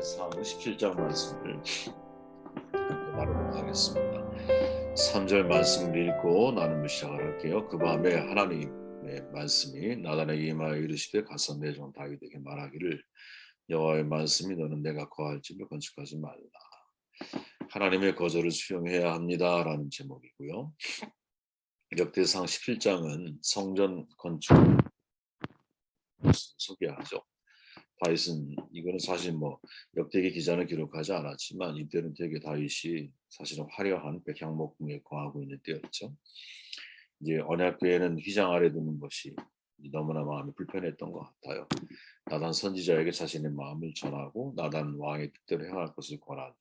사무 17장 말씀을 함께 나누도록 하겠습니다. 3절 말씀을 읽고 나눔을 시작을 할게요. 그 밤에 하나님의 말씀이 나단에게 임하여 이르시되 가서 내 종 다윗에게 말하기를 여호와의 말씀이 너는 내가 거할 집을 건축하지 말라. 하나님의 거절을 수용해야 합니다라는 제목이고요. 역대상 17장은 성전 건축을 소개하죠. 다윗은 이거는 사실 역대기 기자는 기록하지 않았지만 이때는 되게 다윗이 사실은 화려한 백향목궁에 거하고 있는 때였죠. 이제 언약궤에는 휘장 아래 두는 것이 너무나 마음이 불편했던 것 같아요. 나단 선지자에게 자신의 마음을 전하고 나단 왕의 뜻대로 행할 것을 권하죠.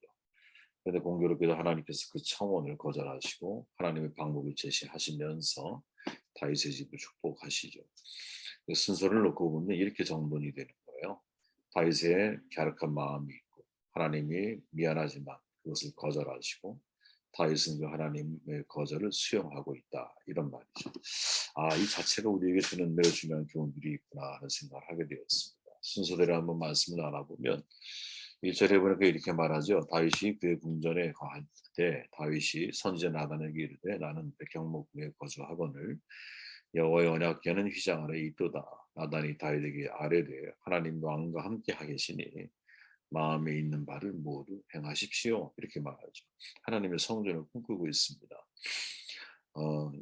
그런데 공교롭게도 하나님께서 그 청원을 거절하시고 하나님의 방법을 제시하시면서 다윗의 집을 축복하시죠. 그 순서를 놓고 보면 이렇게 정돈이 되는 거예요. 다윗의 갸륵한 마음이 있고 하나님이 미안하지만 그것을 거절하시고 다윗은 그 하나님의 거절을 수용하고 있다. 이런 말이죠. 이 자체가 우리에게 주는 매우 중요한 교훈들이 있구나 하는 생각을 하게 되었습니다. 순서대로 한번 말씀을 나눠보면 1절에 보니까 이렇게 말하죠. 다윗이 그의 궁전에 거할 때 다윗이 선지자 나단에게 이르되 나는 백향목궁에 거주하거늘 여호와의 언약궤는 휘장 아래 있도다. 나단이 다윗에게 아뢰되 하나님 왕과 함께 하겠으니 마음에 있는 바를 모두 행하십시오. 이렇게 말하죠. 하나님의 성전을 꿈꾸고 있습니다.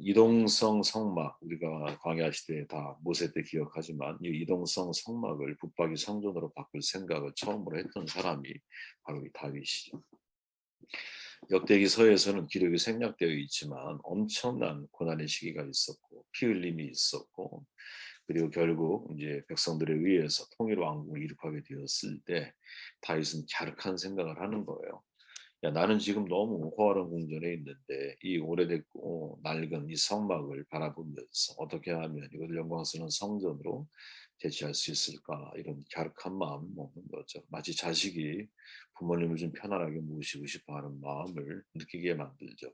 이동성 성막, 우리가 광야 시대에 다 모세 때 기억하지만 이 이동성 성막을 붙박이 성전으로 바꿀 생각을 처음으로 했던 사람이 바로 이 다윗이죠. 역대기서에서는 기록이 생략되어 있지만 엄청난 고난의 시기가 있었고 피 흘림이 있었고 그리고 결국 이제 백성들에 의해서 통일 왕국을 이룩하게 되었을 때 다윗은 갸륵한 생각을 하는 거예요. 야, 나는 지금 너무 호화로운 궁전에 있는데 이 오래됐고 낡은 이 성막을 바라보면서 어떻게 하면 이걸 영광스러운 성전으로 대체할 수 있을까, 이런 갸륵한 마음을 먹는 거죠. 마치 자식이 부모님을 좀 편안하게 모시고 싶어하는 마음을 느끼게 만들죠.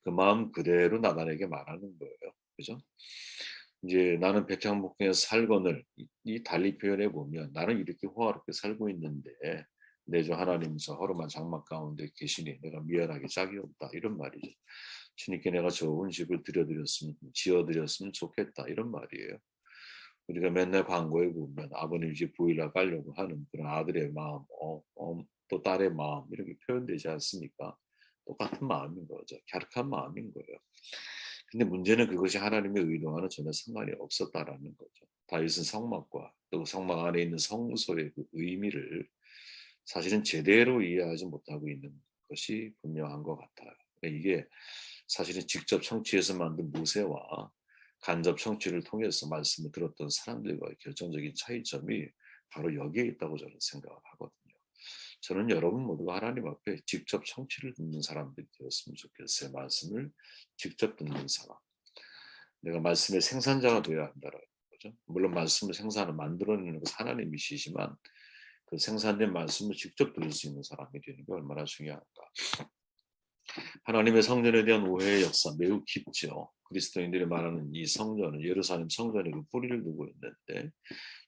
그 마음 그대로 나단에게 말하는 거예요. 그죠? 이제 나는 백향목에서 살거늘, 이 달리 표현해 보면 나는 이렇게 호화롭게 살고 있는데 내 주 하나님 저 허름한 장막 가운데 계시니 내가 미안하게 짝이 없다, 이런 말이죠. 주님께 내가 좋은 집을 지어드렸으면 좋겠다, 이런 말이에요. 우리가 맨날 광고에 보면 아버님 집 보일러 가려고 하는 그런 아들의 마음, 또 딸의 마음, 이렇게 표현되지 않습니까? 똑같은 마음인 거죠. 갸륵한 마음인 거예요. 근데 문제는 그것이 하나님의 의도와는 전혀 상관이 없었다라는 거죠. 다윗은 성막과 또 성막 안에 있는 성소의 그 의미를 사실은 제대로 이해하지 못하고 있는 것이 분명한 것 같아요. 이게 사실은 직접 청취해서 만든 모세와 간접 청취를 통해서 말씀을 들었던 사람들과의 결정적인 차이점이 바로 여기에 있다고 저는 생각을 하거든요. 저는 여러분 모두가 하나님 앞에 직접 청취를 듣는 사람들이 되었으면 좋겠어요. 말씀을 직접 듣는 사람. 내가 말씀의 생산자가 되어야 한다는 거죠. 물론 말씀을 생산을 만들어내는 것은 하나님이시지만 그 생산된 말씀을 직접 들을 수 있는 사람이 되는 게 얼마나 중요한가. 하나님의 성전에 대한 오해의 역사 매우 깊죠. 그리스도인들이 말하는 이 성전은 예루살렘 성전에 그 뿌리를 두고 있는데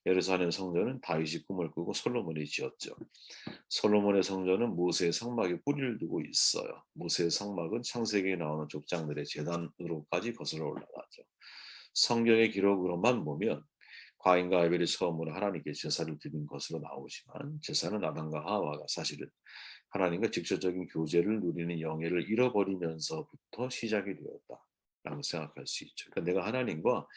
예루살렘 성전은 다윗이 꿈을 꾸고 솔로몬이 지었죠. 솔로몬의 성전은 모세의 성막에 뿌리를 두고 있어요. 모세의 성막은 창세기에 나오는 족장들의 제단으로까지 거슬러 올라가죠. 성경의 기록으로만 보면 가인과 아벨이 처음으로 하나님께 제사를 드린 것으로 나오지만 제사는 아담과 하와가 사실은 하나님과 직접적인 교제를 누리는 영예를 잃어버리면서부터 시작이 되었다라고 생각할 수 있죠. 그러니까 내가 하나님과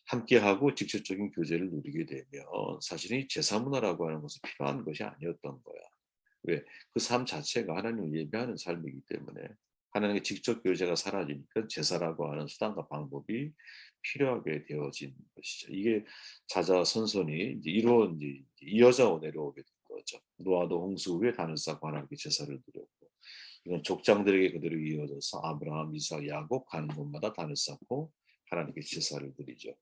함께하고 직접적인 교제를 누리게 되면 사실은 이 제사 문화라고 하는 것은 필요한 것이 아니었던 거야. 왜? 그 삶 자체가 하나님을 예배하는 삶이기 때문에 하나님의 직접 교제가 사라지니까 제사라고 하는 수단과 방법이 필요하게 되어진 것이죠. 이게 자자손손이 이제 이어져 내려오게 된 거죠. 노아도 홍수 후에 단을 쌓고 하나님께 제사를 드렸고 이건 족장들에게 그대로 이어져서 아브라함, 이삭, 야곱 가는 곳마다 단을 쌓고 하나님께 제사를 드리죠.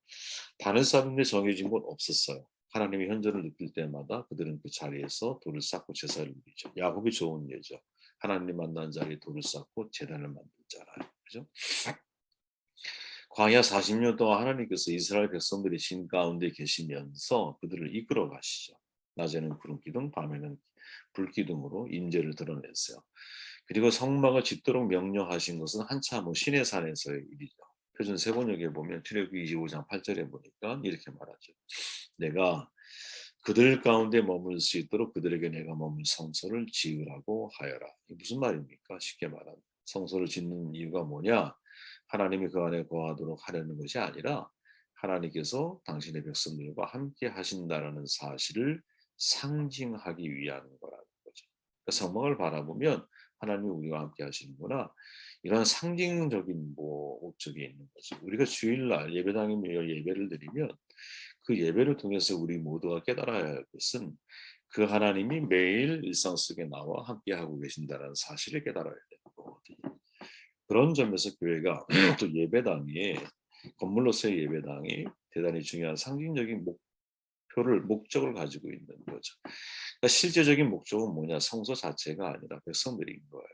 단을 쌓는 데 정해진 곳 없었어요. 하나님의 현존을 느낄 때마다 그들은 그 자리에서 돌을 쌓고 제사를 드리죠. 야곱이 좋은 예죠. 하나님 만난 자리에 돌을 쌓고 제단을 만들잖아요. 그죠? 광야 40년 동안 하나님께서 이스라엘 백성들이 신 가운데 계시면서 그들을 이끌어 가시죠. 낮에는 구름 기둥, 밤에는 불 기둥으로 임재를 드러냈어요. 그리고 성막을 짓도록 명령하신 것은 한참 후 시내산에서의 일이죠. 표준 세번역에 보면 출애굽기 25장 8절에 보니까 이렇게 말하죠. 내가 그들 가운데 머물 수 있도록 그들에게 내가 머물 성소를 지으라고 하여라. 이게 무슨 말입니까? 쉽게 말하면 성소를 짓는 이유가 뭐냐? 하나님이 그 안에 거하도록 하려는 것이 아니라 하나님께서 당신의 백성들과 함께 하신다라는 사실을 상징하기 위한 거라는 거죠. 그러니까 성막을 바라보면 하나님이 우리와 함께 하시는구나. 이런 상징적인 목적이 있는 거죠. 우리가 주일날 예배당에 모여 예배를 드리면 그 예배를 통해서 우리 모두가 깨달아야 할 것은 그 하나님이 매일 일상 속에 나와 함께하고 계신다는 사실을 깨달아야 되는 거거든요. 그런 점에서 교회가 또 예배당이 건물로서의 예배당이 대단히 중요한 상징적인 목적을 가지고 있는 거죠. 그러니까 실제적인 목적은 뭐냐? 성소 자체가 아니라 백성들인 거예요.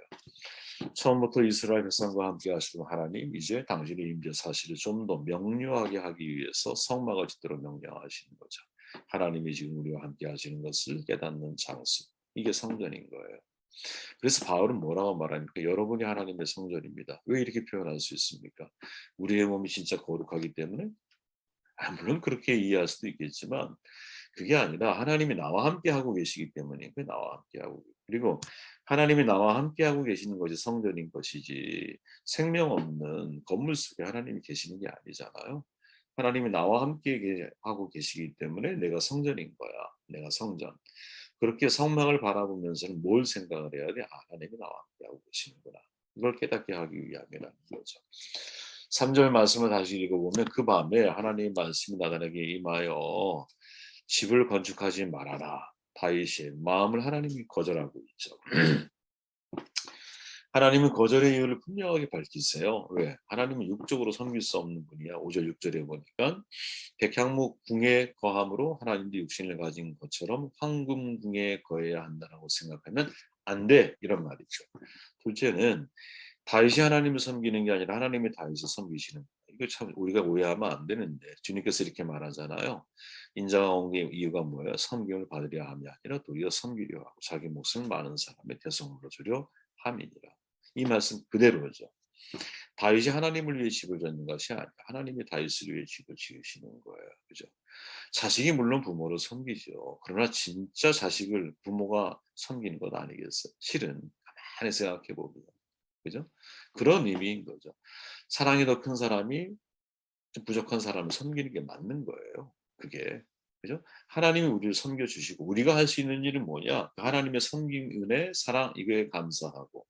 처음부터 이스라엘 백성과 함께 하시던 하나님, 이제 당신의 임재 사실을 좀 더 명료하게 하기 위해서 성막을 짓도록 명령하시는 거죠. 하나님이 지금 우리와 함께 하시는 것을 깨닫는 장소. 이게 성전인 거예요. 그래서 바울은 뭐라고 말합니까? 여러분이 하나님의 성전입니다. 왜 이렇게 표현할 수 있습니까? 우리의 몸이 진짜 거룩하기 때문에? 물론 그렇게 이해할 수도 있겠지만 그게 아니라 하나님이 나와 함께 하고 계시기 때문에 그 나와 함께 하고 그리고 하나님이 나와 함께 하고 계시는 것이 성전인 것이지 생명 없는 건물 속에 하나님이 계시는 게 아니잖아요. 하나님이 나와 함께 하고 계시기 때문에 내가 성전인 거야. 내가 성전. 그렇게 성막을 바라보면서는 뭘 생각을 해야 돼? 아, 하나님이 나와 함께 하고 계시는구나. 이걸 깨닫게 하기 위함이라는 거죠. 3절 말씀을 다시 읽어보면 그 밤에 하나님의 말씀이 나단에게 임하여 집을 건축하지 말아라. 다윗이 마음을 하나님이 거절하고 있죠. 하나님은 거절의 이유를 분명하게 밝히세요. 왜? 하나님은 육적으로 섬길 수 없는 분이야. 5절 6절에 보니까 백향목 궁에 거함으로 하나님도 육신을 가진 것처럼 황금궁에 거해야 한다라고 생각하면 안 돼. 이런 말이죠. 둘째는 다윗이 하나님을 섬기는 게 아니라 하나님이 다윗을 섬기시는 거예요. 이거 참 우리가 오해하면 안 되는데 주님께서 이렇게 말하잖아요. 인자가 온 게 이유가 뭐예요? 섬김을 받으려 함이 아니라 도리어 섬기려 하고 자기 목숨을 많은 사람의 대성으로 주려 함이니라. 이 말씀 그대로죠. 다윗이 하나님을 위해 집을 짓는 것이 아니라 하나님이 다윗을 위해 집을 지으시는 거예요. 그죠? 자식이 물론 부모를 섬기죠. 그러나 진짜 자식을 부모가 섬기는 것 아니겠어요? 실은 가만히 생각해 보면. 그죠? 그런 의미인 거죠. 사랑이 더 큰 사람이 좀 부족한 사람을 섬기는 게 맞는 거예요. 그게. 그죠? 하나님이 우리를 섬겨주시고 우리가 할 수 있는 일은 뭐냐? 그 하나님의 섬김, 은혜, 사랑 이거에 감사하고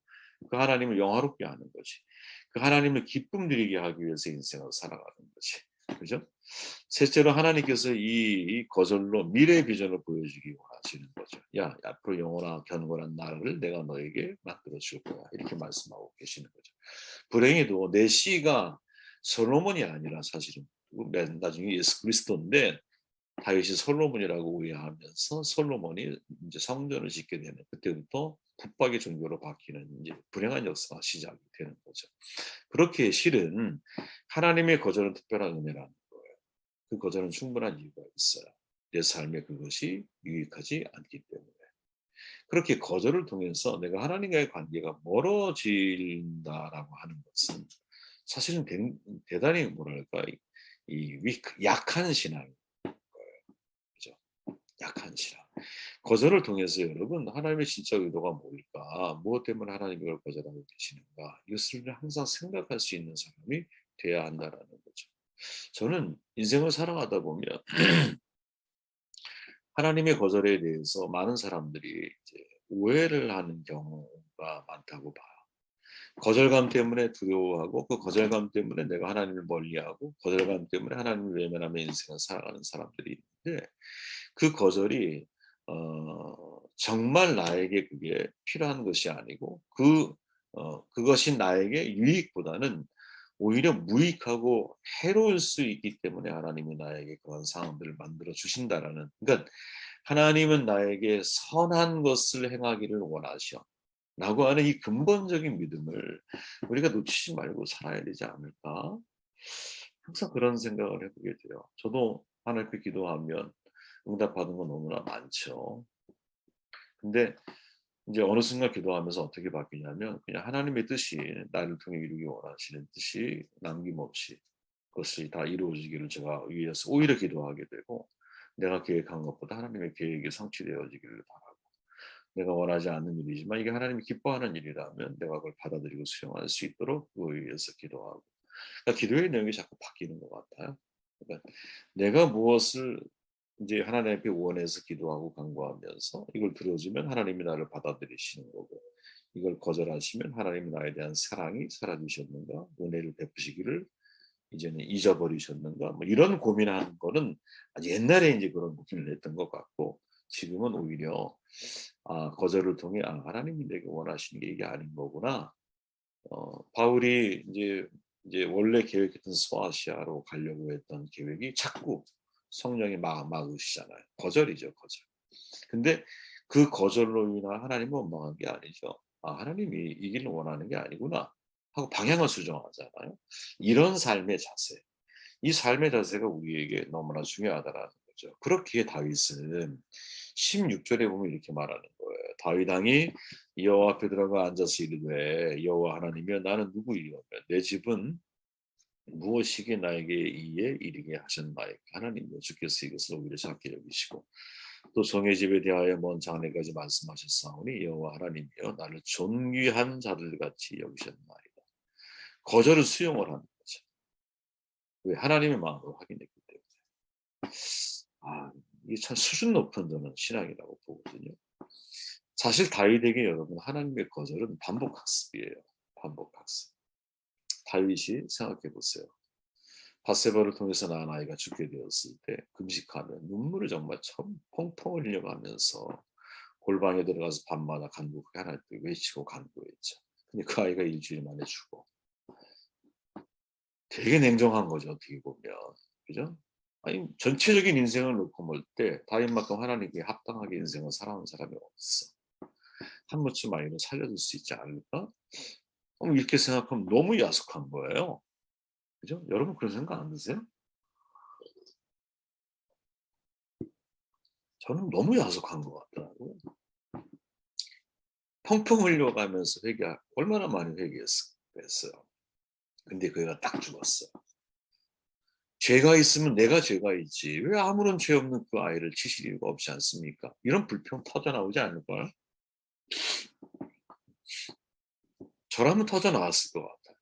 그 하나님을 영화롭게 하는 거지. 그 하나님을 기쁨 드리게 하기 위해서 인생을 살아가는 거지. 그죠? 셋째로 하나님께서 이 거절로 미래의 비전을 보여주기 원하시는 거죠. 야, 앞으로 영원한 견고한 나라를 내가 너에게 만들어 줄 거야. 이렇게 말씀하고 계시는 거죠. 불행히도 내 씨가 솔로몬이 아니라 사실은 맨 나중에 예수 그리스도인데 다윗이 솔로몬이라고 오해하면서 솔로몬이 이제 성전을 짓게 되는 그때부터 북박의 종교로 바뀌는 이제 불행한 역사가 시작이 되는 거죠. 그렇게 실은 하나님의 거절은 특별한 은혜라는 거예요. 그 거절은 충분한 이유가 있어요. 내 삶에 그것이 유익하지 않기 때문에. 그렇게 거절을 통해서 내가 하나님과의 관계가 멀어진다라고 하는 것은 사실은 대단히 뭐랄까 약한 신앙인 거예요. 그죠? 약한 신앙. 거절을 통해서 여러분 하나님의 진짜 의도가 뭘까? 무엇 때문에 하나님이 이걸 거절하고 계시는가? 이것을 항상 생각할 수 있는 사람이 돼야 한다라는 거죠. 저는 인생을 살아가다 보면 하나님의 거절에 대해서 많은 사람들이 이제 오해를 하는 경우가 많다고 봐요. 거절감 때문에 두려워하고 그 거절감 때문에 내가 하나님을 멀리하고 거절감 때문에 하나님을 외면하며 인생을 살아가는 사람들이 있는데 그 거절이 정말 나에게 그게 필요한 것이 아니고 그것이 나에게 유익보다는 오히려 무익하고 해로울 수 있기 때문에 하나님이 나에게 그런 상황들을 만들어 주신다라는 그러니까 하나님은 나에게 선한 것을 행하기를 원하셔. 라고 하는 이 근본적인 믿음을 우리가 놓치지 말고 살아야 되지 않을까? 항상 그런 생각을 해보게 돼요. 저도 하나님께 기도하면 응답받은 건 너무나 많죠. 근데 이제 어느 순간 기도하면서 어떻게 바뀌냐면 그냥 하나님의 뜻이 나를 통해 이루기 원하시는 뜻이 남김없이 그것이 다 이루어지기를 제가 위해서 오히려 기도하게 되고 내가 계획한 것보다 하나님의 계획이 성취되어지기를 바라고 내가 원하지 않는 일이지만 이게 하나님이 기뻐하는 일이라면 내가 그걸 받아들이고 수용할 수 있도록 그거에 위해서 기도하고 그러니까 기도의 내용이 자꾸 바뀌는 것 같아요. 그러니까 내가 무엇을 이제 하나님 앞에 원해서 기도하고 간구하면서 이걸 들어주면 하나님이 나를 받아들이시는 거고 이걸 거절하시면 하나님이 나에 대한 사랑이 사라지셨는가 은혜를 베푸시기를 이제는 잊어버리셨는가 뭐 이런 고민하는 거는 아주 옛날에 이제 그런 고민을 했던 것 같고 지금은 오히려 거절을 통해 하나님이 내게 원하시는 게 이게 아닌 거구나. 바울이 이제 원래 계획했던 소아시아로 가려고 했던 계획이 자꾸 성령이 막으시잖아요. 거절이죠, 거절. 근데 그 거절로 인한 하나님은 원망한 게 아니죠. 하나님이 이 길을 원하는 게 아니구나 하고 방향을 수정하잖아요. 이런 삶의 자세. 이 삶의 자세가 우리에게 너무나 중요하다라는 거죠. 그렇기에 다윗은 16절에 보면 이렇게 말하는 거예요. 다윗 왕이 여호와 앞에 들어가 앉아서 이르되 여호와 하나님이여 나는 누구이오며 내 집은 무엇이기에 나에게 이에 이르게 하셨나이까 하나님이여 주께서 이것을 오히려 작게 여기시고 또 성의 집에 대하여 먼 장래까지 말씀하셨사오니 여호와 하나님이여 나를 존귀한 자들 같이 여기셨나이다. 거절을 수용을 하는 거죠. 왜 하나님의 마음으로 확인했기 때문에. 이게 참 수준 높은 저는 신앙이라고 보거든요. 사실 다윗에게 여러분 하나님의 거절은 반복 학습이에요. 반복 학습. 다윗이 생각해 보세요. 바세바를 통해서 낳은 아이가 죽게 되었을 때 금식하며 눈물을 정말 펑펑 흘려가면서 골방에 들어가서 밤마다 간구하게 하나님 외치고 간구했죠. 근데 그 아이가 일주일 만에 죽어. 되게 냉정한 거죠 어떻게 보면. 그죠? 아니 전체적인 인생을 놓고 볼 때 다윗만큼 하나님께 합당하게 인생을 살아온 사람이 없어. 한 번쯤 아이를 살려줄 수 있지 않을까? 이렇게 생각하면 너무 야속한 거예요. 그죠? 여러분 그런 생각 안 드세요? 저는 너무 야속한 것 같더라고요. 펑펑 흘려가면서 얼마나 많이 회개했어요. 근데 그 애가 딱 죽었어요. 죄가 있으면 내가 죄가 있지. 왜 아무런 죄 없는 그 아이를 치실 이유가 없지 않습니까? 이런 불평 터져나오지 않을까요? 저라면 터져나왔을 것 같아요.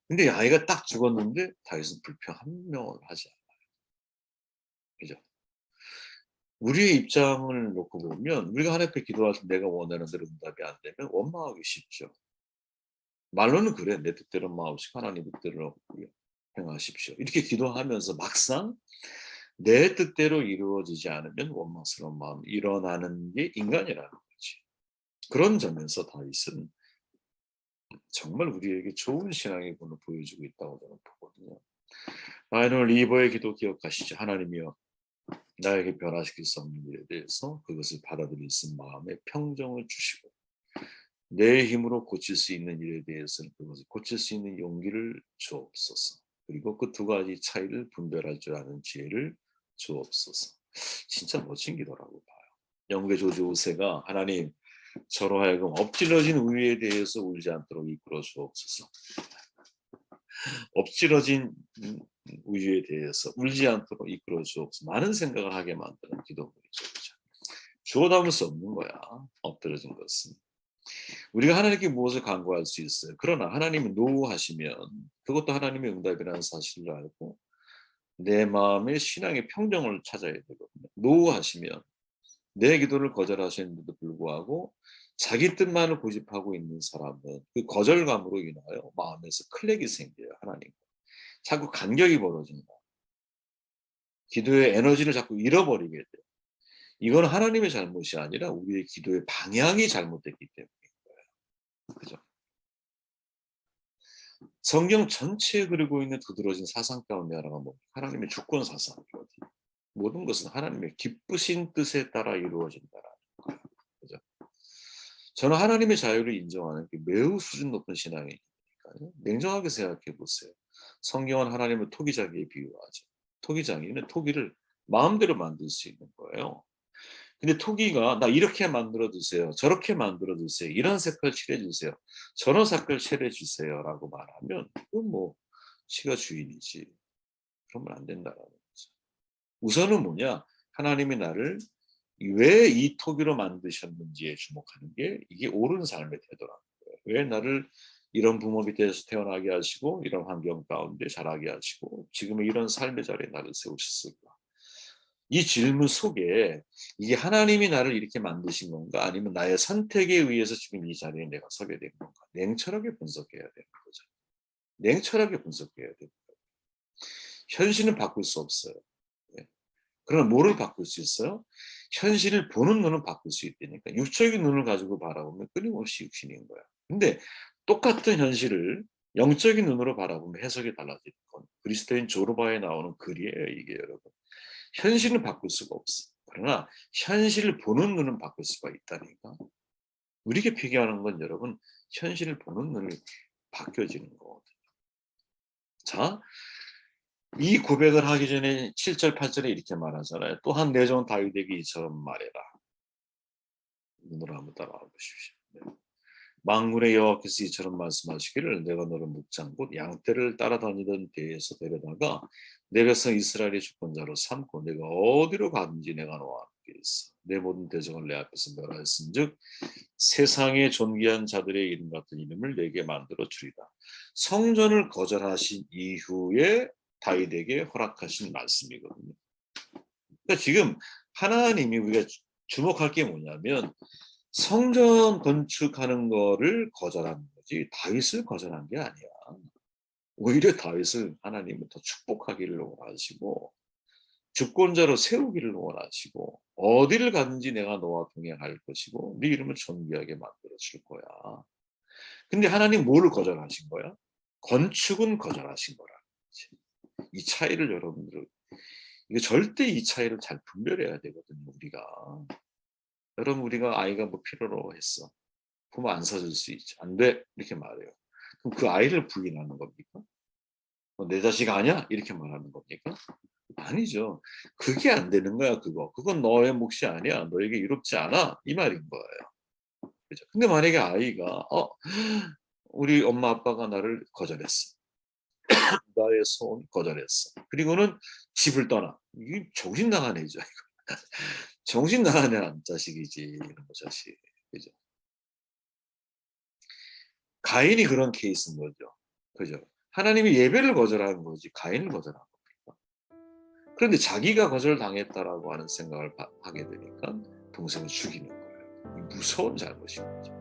근데 이 아이가 딱 죽었는데 다윗은 불평 한 명을 하지 않아요. 그죠? 우리의 입장을 놓고 보면 우리가 하나님 앞에 기도할 때 내가 원하는 대로 응답이 안 되면 원망하기 쉽죠. 말로는 그래. 내 뜻대로 마옵시고 하나님 뜻대로 행하십시오. 이렇게 기도하면서 막상 내 뜻대로 이루어지지 않으면 원망스러운 마음이 일어나는 게 인간이라는 거지. 그런 점에서 다윗은 정말 우리에게 좋은 신앙의 본을 보여주고 있다고 저는 보거든요. 오늘 리버의 기도 기억하시죠? 하나님이여 나에게 변화시킬 수 없는 일에 대해서 그것을 받아들일 수 있는 마음의 평정을 주시고 내 힘으로 고칠 수 있는 일에 대해서는 그것을 고칠 수 있는 용기를 주옵소서. 그리고 그 두 가지 차이를 분별할 줄 아는 지혜를 주옵소서. 진짜 멋진 기도라고 봐요. 영국의 조지 오세가 하나님 저로 하여금 엎질러진 우위에 대해서 울지 않도록 이끌어 주옵소서. 엎질러진 우위에 대해서 울지 않도록 이끌어 주옵소서. 많은 생각을 하게 만드는 기도문이죠. 그렇죠? 주워 담을 수 없는 거야. 엎드려진 것은. 우리가 하나님께 무엇을 간구할 수 있어요. 그러나 하나님이 노하시면 그것도 하나님의 응답이라는 사실을 알고 내 마음의 신앙의 평정을 찾아야 되거든요. 노하시면 내 기도를 거절하시는데도 불구하고 자기 뜻만을 고집하고 있는 사람은 그 거절감으로 인하여 마음에서 클렉이 생겨요. 하나님. 자꾸 간격이 벌어진다. 기도의 에너지를 자꾸 잃어버리게 돼요. 이건 하나님의 잘못이 아니라 우리의 기도의 방향이 잘못됐기 때문인 거예요. 그죠? 성경 전체에 그리고 있는 두드러진 사상 가운데 하나가 뭐 하나님의 주권 사상이거든요. 모든 것은 하나님의 기쁘신 뜻에 따라 이루어진다라는 거예요. 그죠? 저는 하나님의 자유를 인정하는 게 매우 수준 높은 신앙이니까요. 냉정하게 생각해 보세요. 성경은 하나님을 토기장이에 비유하죠. 토기장이는 토기를 마음대로 만들 수 있는 거예요. 근데 토기가 나 이렇게 만들어 주세요. 저렇게 만들어 주세요. 이런 색깔 칠해 주세요. 저런 색깔 칠해 주세요라고 말하면 그건 뭐 지가 주인이지. 그러면 안 된다라는 거죠. 우선은 뭐냐? 하나님이 나를 왜 이 토기로 만드셨는지에 주목하는 게 이게 옳은 삶의 태도라는 거예요. 왜 나를 이런 부모 밑에서 태어나게 하시고 이런 환경 가운데 자라게 하시고 지금의 이런 삶의 자리에 나를 세우셨을까? 이 질문 속에 이게 하나님이 나를 이렇게 만드신 건가 아니면 나의 선택에 의해서 지금 이 자리에 내가 서게 된 건가 냉철하게 분석해야 되는 거죠. 냉철하게 분석해야 됩니다. 현실은 바꿀 수 없어요. 네. 그러나 뭐를 바꿀 수 있어요? 현실을 보는 눈은 바꿀 수 있다니까. 육적인 눈을 가지고 바라보면 끊임없이 육신인 거야. 근데 똑같은 현실을 영적인 눈으로 바라보면 해석이 달라지는 건 그리스도인 조르바에 나오는 글이에요, 이게 여러분. 현실은 바꿀 수가 없어. 그러나 현실을 보는 눈은 바꿀 수가 있다니까. 우리에게 필요한 건 여러분 현실을 보는 눈이 바뀌어지는 거거든요. 자, 이 고백을 하기 전에 7절 8절에 이렇게 말하잖아요. 또한 내 종 다윗에게 이처럼 말해라. 눈으로 한번 따라와 보십시오. 네. 만군의 여호와께서 이처럼 말씀하시기를 내가 너를 목장 곧 양떼를 따라다니던 데에서 데려다가 내 백성 이스라엘의 주권자로 삼고 내가 어디로 가든지 내가 너와 함께 있어 내 모든 대적을 내 앞에서 멸하였은즉 세상의 존귀한 자들의 이름 같은 이름을 내게 만들어 주리라. 성전을 거절하신 이후에 다윗에게 허락하신 말씀이거든요. 그러니까 지금 하나님이 우리가 주목할 게 뭐냐면 성전 건축하는 거를 거절한 거지 다윗을 거절한 게 아니야. 오히려 다윗을 하나님은 더 축복하기를 원하시고 주권자로 세우기를 원하시고 어디를 가든지 내가 너와 동행할 것이고 네 이름을 존귀하게 만들어 줄 거야. 근데 하나님 뭐를 거절하신 거야? 건축은 거절하신 거라는 거지. 이 차이를 여러분들 이게 절대 이 차이를 잘 분별해야 되거든요. 우리가 여러분 우리가 아이가 뭐 필요로 했어. 그럼 안 사줄 수 있죠. 안 돼. 이렇게 말해요. 그럼 그 아이를 부인하는 겁니까? 내 자식 아니야? 이렇게 말하는 겁니까? 아니죠. 그게 안 되는 거야, 그거. 그건 너의 몫이 아니야. 너에게 이롭지 않아. 이 말인 거예요. 그죠? 근데 만약에 아이가, 우리 엄마 아빠가 나를 거절했어. 나의 소원 거절했어. 그리고는 집을 떠나. 이게 정신 나간 애죠. 정신 나간 애는 자식이지. 이런 거 자식. 그죠? 가인이 그런 케이스인 거죠. 그죠? 하나님이 예배를 거절하는 거지 가인을 거절한 겁니까? 그런데 자기가 거절당했다라고 하는 생각을 하게 되니까 동생을 죽이는 거예요. 무서운 잘못인 거죠.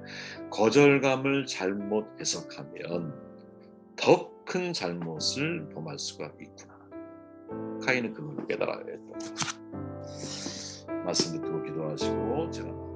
거절감을 잘못 해석하면 더 큰 잘못을 범할 수가 있구나. 카인은 그걸 깨달아야 했던 거죠. 말씀 듣고 기도하시고 제가